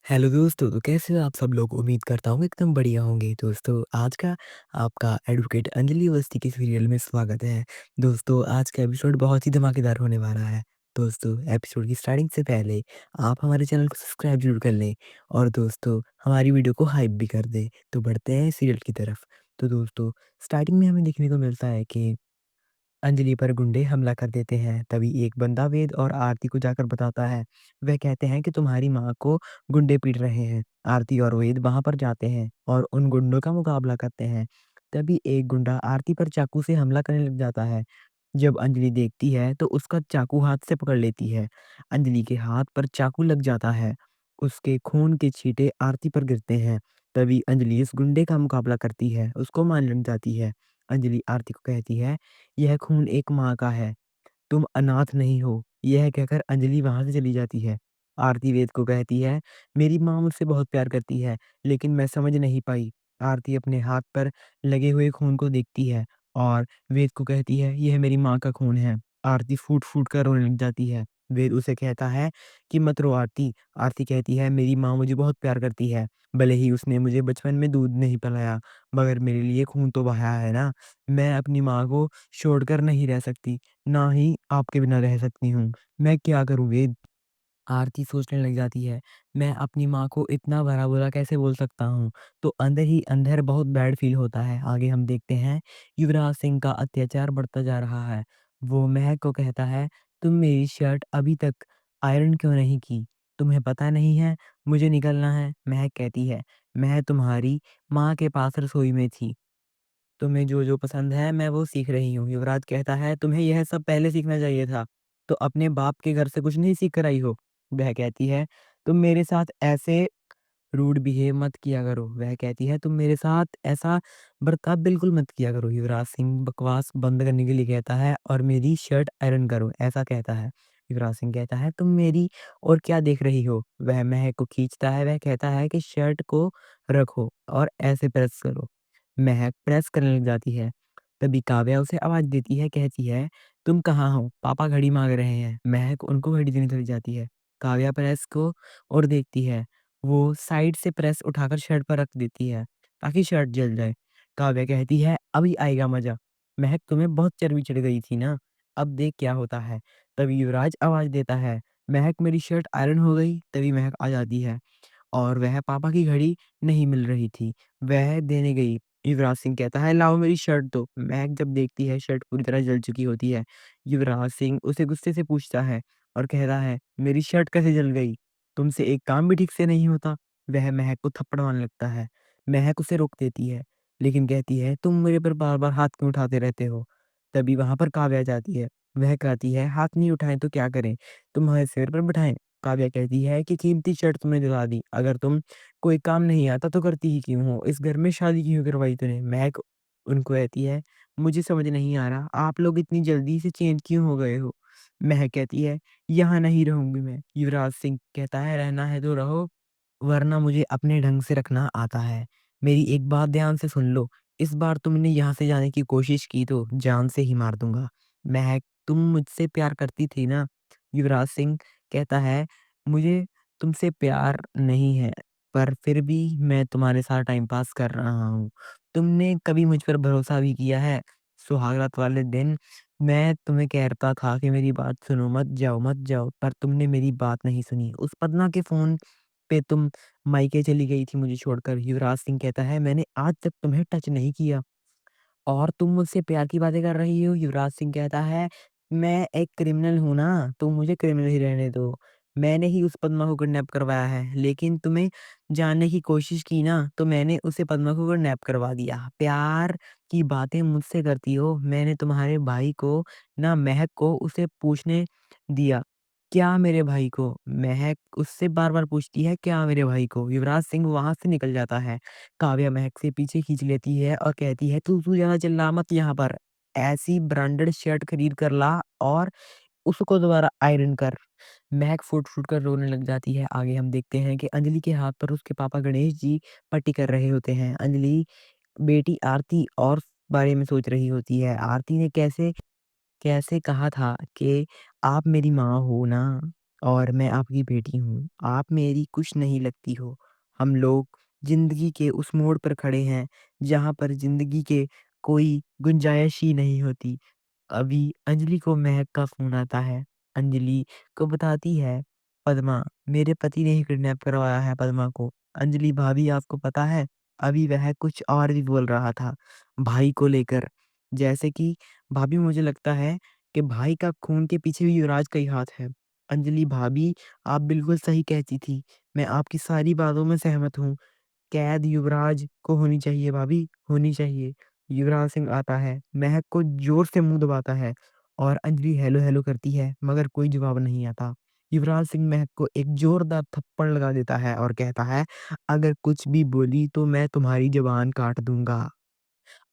Hello दोस्तों, तो कैसे हो आप सब लोग? उम्मीद करता हूँ एकदम बढ़िया होंगे। दोस्तों, आज का आपका एडवोकेट अंजलि अवस्थी के सीरियल में स्वागत है। दोस्तों, आज का एपिसोड बहुत ही धमाकेदार होने वाला है। दोस्तों, एपिसोड की स्टार्टिंग से पहले आप हमारे चैनल को सब्सक्राइब ज़रूर कर लें और दोस्तों, हमारी वीडियो को हाइप भी कर दें। तो बढ़ते हैं सीरियल की तरफ। तो दोस्तों, स्टार्टिंग में हमें देखने को मिलता है कि अंजलि पर गुंडे हमला कर देते हैं। तभी एक बंदा वेद और आरती को जाकर बताता है। वह कहते हैं कि तुम्हारी माँ को गुंडे पीट रहे हैं। आरती और वेद वहाँ पर जाते हैं और उन गुंडों का मुकाबला करते हैं। तभी एक गुंडा आरती पर चाकू से हमला करने लग जाता है। जब अंजलि देखती है तो उसका चाकू हाथ से पकड़ लेती है। अंजलि के हाथ पर चाकू लग जाता है। उसके खून के छींटे आरती पर गिरते हैं। तभी अंजलि इस गुंडे का मुकाबला करती है, उसको मारने लग जाती है। अंजलि आरती को कहती है, यह खून एक माँ का है, तुम अनाथ नहीं हो। यह कहकर अंजलि वहाँ से चली जाती है। आरती वेद को कहती है, मेरी माँ मुझसे बहुत प्यार करती है, लेकिन मैं समझ नहीं पाई। आरती अपने हाथ पर लगे हुए खून को देखती है और वेद को कहती है, यह मेरी माँ का खून है। आरती फूट-फूट कर रोने लग जाती है। वेद उसे कहता है कि मत रो आरती। आरती कहती है, मेरी माँ मुझे बहुत प्यार करती है। भले ही उसने मुझे बचपन में दूध नहीं पिलाया, मगर मेरे लिए खून तो बहाया है ना। मैं अपनी माँ को छोड़कर नहीं रह सकती। ना ही आपके बिना रह सकती हूँ। मैं क्या करूँ वेद? आरती सोचने लग जाती है, मैं अपनी माँ को इतना भला-बुरा कैसे बोल सकता हूँ? तो अंदर ही अंदर बहुत बैड फ़ील होता है। आगे हम देखते हैं युवराज सिंह का अत्याचार बढ़ता जा रहा है। वो महक को कहता है, तुम मेरी शर्ट अभी तक आयरन क्यों नहीं की? तुम्हें पता नहीं है मुझे निकलना है? महक कहती है, मैं तुम्हारी माँ के पास रसोई में थी। तुम्हें जो-जो पसंद है मैं वो सीख रही हूँ। युवराज कहता है तुम्हें यह सब पहले सीखना चाहिए था। तो अपने बाप के घर से कुछ नहीं सीख कर आई हो? वह कहती है तुम मेरे साथ ऐसे रूड बिहेव मत किया करो। वह कहती है तुम मेरे साथ ऐसा बर्ताव बिल्कुल मत किया करो। युवराज सिंह बकवास बंद करने के लिए कहता है और मेरी शर्ट आयरन करो, ऐसा कहता है। युवराज सिंह कहता है तुम मेरी और क्या देख रही हो? वह महक को खींचता है, वह कहता है कि शर्ट को रखो और ऐसे प्रेस करो। महक प्रेस करने लग जाती है। तभी काव्या उसे आवाज़ देती है, कहती है, "तुम कहाँ हो? पापा घड़ी माँग रहे हैं।" महक उनको घड़ी देने चली जाती है। काव्या प्रेस को और देखती है। वो साइड से प्रेस उठाकर शर्ट पर रख देती है, ताकि शर्ट जल जाए। काव्या कहती है, "अभी आएगा मज़ा। महक तुम्हें बहुत चर्बी चढ़ गई थी ना, अब देख क्या होता है।" तभी युवराज आवाज़ देता है, "महक मेरी शर्ट आयरन हो गई।" तभी महक आ जाती है। और वह पापा की घड़ी नहीं मिल रही थी, वह देने गई। युवराज सिंह कहता है, "लाओ मेरी शर्ट दो।" महक जब देखती है शर्ट पूरी तरह जल चुकी होती है। युवराज सिंह उसे गुस्से से पूछता है और कहता है, "मेरी शर्ट कैसे जल गई? तुमसे एक काम भी ठीक से नहीं होता?" वह महक को थप्पड़ मारने लगता है। महक उसे रोक देती है, लेकिन कहती है, "तुम मेरे पर बार-बार हाथ क्यों उठाते रहते हो?" तभी वहाँ पर काव्या जाती है। वह कहती है, "हाथ नहीं उठाएँ तो क्या करें? तुम्हारे सिर पर बिठाएँ?" काव्या कहती है कि कीमती शर्ट तुमने दिला दी, अगर तुम कोई काम नहीं आता तो करती ही क्यों हो? इस घर में शादी क्यों करवाई तूने? महक उनको कहती है, मुझे समझ नहीं आ रहा, आप लोग इतनी जल्दी से चेंज क्यों हो गए हो? महक कहती है, यहाँ नहीं रहूँगी मैं। युवराज सिंह कहता है, रहना है तो रहो, वरना मुझे अपने ढंग से रखना आता है। मेरी एक बात ध्यान से सुन लो, इस बार तुमने यहाँ से जाने की कोशिश की तो जान से ही मार दूँगा। महक, तुम मुझसे प्यार करती थी ना? युवराज सिंह कहता है, मुझे तुमसे प्यार नहीं है, पर फिर भी मैं तुम्हारे साथ टाइम पास कर रहा हूँ। तुमने कभी मुझ पर भरोसा भी किया है? सुहागरात वाले दिन मैं तुम्हें कहता था कि मेरी बात सुनो, मत जाओ, पर तुमने मेरी बात नहीं सुनी। उस पदमा के फ़ोन पे तुम मायके चली गई थी मुझे छोड़कर। युवराज सिंह कहता है, मैंने आज तक तुम्हें टच नहीं किया। और तुम मुझसे प्यार की बातें कर रही हो? युवराज सिंह कहता है, मैं एक क्रिमिनल हूँ ना, तुम मुझे क्रिमिनल ही रहने दो। मैंने ही उस पद्मा को किडनैप करवाया है, लेकिन तुम्हें जानने की कोशिश की ना, तो मैंने उसे पद्मा को किडनैप करवा दिया। प्यार की बातें मुझसे करती हो, मैंने तुम्हारे भाई को ना महक को उसे पूछने दिया, क्या मेरे भाई को? महक उससे बार-बार पूछती है, क्या मेरे भाई को? युवराज सिंह वहाँ से निकल जाता है। काव्या महक से पीछे खींच लेती है और कहती है, "तू तू ज़्यादा चिल्ला मत यहाँ पर। ऐसी ब्रांडेड शर्ट खरीद कर ला और उसको दोबारा आयरन कर।" महक फूट-फूट कर रोने लग जाती है। आगे हम देखते हैं कि अंजलि के हाथ पर उसके पापा गणेश जी पट्टी कर रहे होते हैं। अंजलि बेटी आरती और बारे में सोच रही होती है। आरती ने कैसे कैसे कहा था कि आप मेरी माँ हो ना? और मैं आपकी बेटी हूँ। आप मेरी कुछ नहीं लगती हो। हम लोग ज़िंदगी के उस मोड़ पर खड़े हैं, जहाँ पर ज़िंदगी के कोई गुंजाइश ही नहीं होती। अभी अंजलि को महक का फ़ोन आता है। अंजलि को बताती है, "पद्मा, मेरे पति ने ही किडनैप करवाया है पद्मा को। अंजलि भाभी आपको पता है, अभी वह कुछ और भी बोल रहा था, भाई को लेकर। जैसे कि भाभी मुझे लगता है कि भाई का खून के पीछे भी युवराज का ही हाथ है। अंजलि भाभी, आप बिल्कुल सही कहती थी। मैं आपकी सारी बातों में सहमत हूँ। कैद युवराज को होनी चाहिए भाभी, होनी चाहिए।" युवराज सिंह आता है, महक को ज़ोर से मुँह दबाता है और अंजलि हेलो हेलो करती है, मगर कोई जवाब नहीं आता। युवराज सिंह महक को एक ज़ोरदार थप्पड़ लगा देता है और कहता है, "अगर कुछ भी बोली तो मैं तुम्हारी ज़ुबान काट दूँगा।"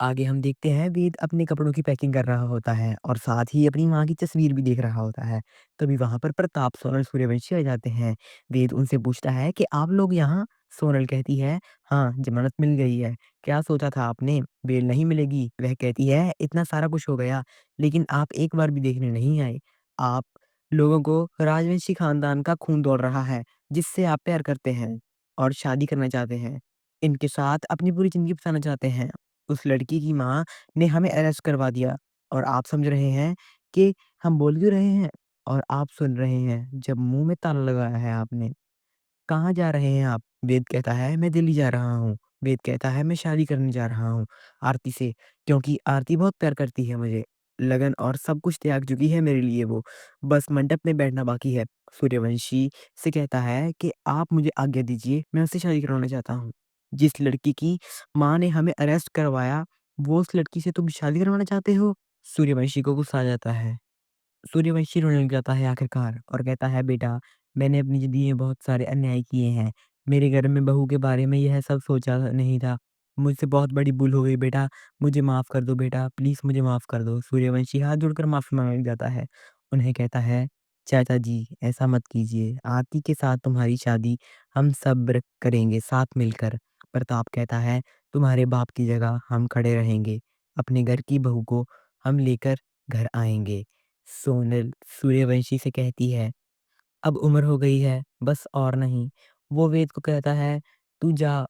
आगे हम देखते हैं वेद अपने कपड़ों की पैकिंग कर रहा होता है और साथ ही अपनी माँ की तस्वीर भी देख रहा होता है। तभी वहाँ पर प्रताप, सोनल, सूर्यवंशी आ जाते हैं। वेद उनसे पूछता है कि आप लोग यहाँ? सोनल कहती है, हाँ, ज़मानत मिल गई है। क्या सोचा था आपने? बेल नहीं मिलेगी। वह कहती है, इतना सारा कुछ हो गया, लेकिन आप एक बार भी देखने नहीं आए। आप लोगों को राजवंशी खानदान का खून दौड़ रहा है, जिससे आप प्यार करते हैं और शादी करना चाहते हैं। इनके साथ अपनी पूरी ज़िंदगी बिताना चाहते हैं। उस लड़की की माँ ने हमें अरेस्ट करवा दिया और आप समझ रहे हैं कि हम बोल क्यों रहे हैं और आप सुन रहे हैं जब मुँह में ताला लगाया है आपने। कहाँ जा रहे हैं आप? वेद कहता है, मैं दिल्ली जा रहा हूँ। वेद कहता है, मैं शादी करने जा रहा हूँ आरती से, क्योंकि आरती बहुत प्यार करती है मुझे। लगन और सब कुछ त्याग चुकी है मेरे लिए वो, बस मंडप में बैठना बाकी है। सूर्यवंशी से कहता है कि आप मुझे आज्ञा दीजिए, मैं उससे शादी करवाना चाहता हूँ। जिस लड़की की माँ ने हमें अरेस्ट करवाया, वो उस लड़की से तुम शादी करवाना चाहते हो? सूर्यवंशी को गुस्सा आ जाता है। सूर्यवंशी रोने लग जाता है आखिरकार और कहता है, बेटा, मैंने अपनी ज़िंदगी में बहुत सारे अन्याय किए हैं। मेरे घर में बहू के बारे में यह सब सोचा नहीं था। मुझसे बहुत बड़ी भूल हो गई बेटा, मुझे माफ़ कर दो बेटा, प्लीज़ मुझे माफ़ कर दो। सूर्यवंशी हाथ जोड़कर माफ़ी माँगने लग जाता है। उन्हें कहता है, चाचा जी, ऐसा मत कीजिए। आरती के साथ तुम्हारी शादी हम सब करेंगे साथ मिलकर। प्रताप कहता है, तुम्हारे बाप की जगह हम खड़े रहेंगे। अपने घर की बहू को हम लेकर घर आएँगे। सोनल सूर्यवंशी से कहती है, अब उम्र हो गई है, बस और नहीं। वो वेद को कहता है, तू जा,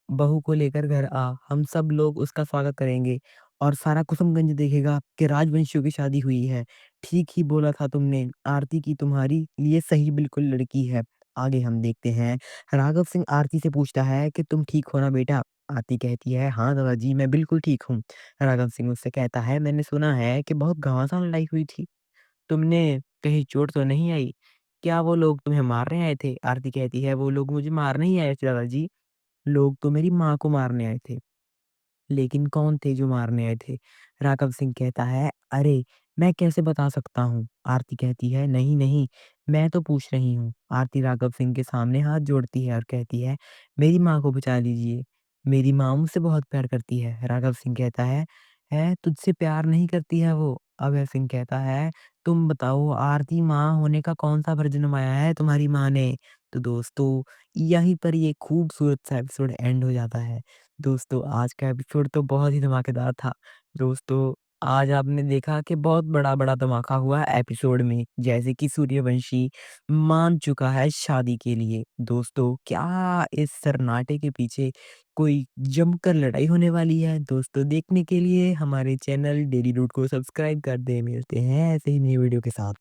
बहू को लेकर घर आ, हम सब लोग उसका स्वागत करेंगे और सारा कुसुमगंज देखेगा कि राजवंशियों की शादी हुई है। ठीक ही बोला था तुमने, आरती की तुम्हारी लिए सही बिल्कुल लड़की है। आगे हम देखते हैं, राघव सिंह आरती से पूछता है कि तुम ठीक हो ना बेटा? आरती कहती है, हाँ दादाजी, मैं बिल्कुल ठीक हूँ। राघव सिंह उससे कहता है, मैंने सुना है कि बहुत घमासान लड़ाई हुई थी। तुमने कहीं चोट तो नहीं आई? क्या वो लोग तुम्हें मारने आए थे? आरती कहती है, वो लोग मुझे मारने ही आए थे दादाजी। लोग तो मेरी माँ को मारने आए थे। लेकिन कौन थे जो मारने आए थे? राघव सिंह कहता है, "अरे! मैं कैसे बता सकता हूँ?" आरती कहती है, "नहीं, नहीं, मैं तो पूछ रही हूँ।" आरती राघव सिंह के सामने हाथ जोड़ती है और कहती है, "मेरी माँ को बचा लीजिए। मेरी माँ मुझसे बहुत प्यार करती है।" राघव सिंह कहता है, तुझसे प्यार नहीं करती है वो?" अभय सिंह कहता है, "तुम बताओ आरती माँ होने का कौन-सा वर्ज़न निभाया है तुम्हारी माँ ने?" तो दोस्तों, यहीं पर ये खूबसूरत सा एपिसोड एंड हो जाता है। दोस्तों, आज का एपिसोड तो बहुत ही धमाकेदार था। दोस्तों, आज आपने देखा कि बहुत बड़ा-बड़ा धमाका हुआ एपिसोड में, जैसे कि सूर्यवंशी मान चुका है शादी के लिए। दोस्तों, क्या इस सन्नाटे के पीछे कोई जमकर लड़ाई होने वाली है? दोस्तों, देखने के लिए हमारे चैनल डेली रूट को सब्सक्राइब कर दें। मिलते हैं ऐसे ही नई वीडियो के साथ।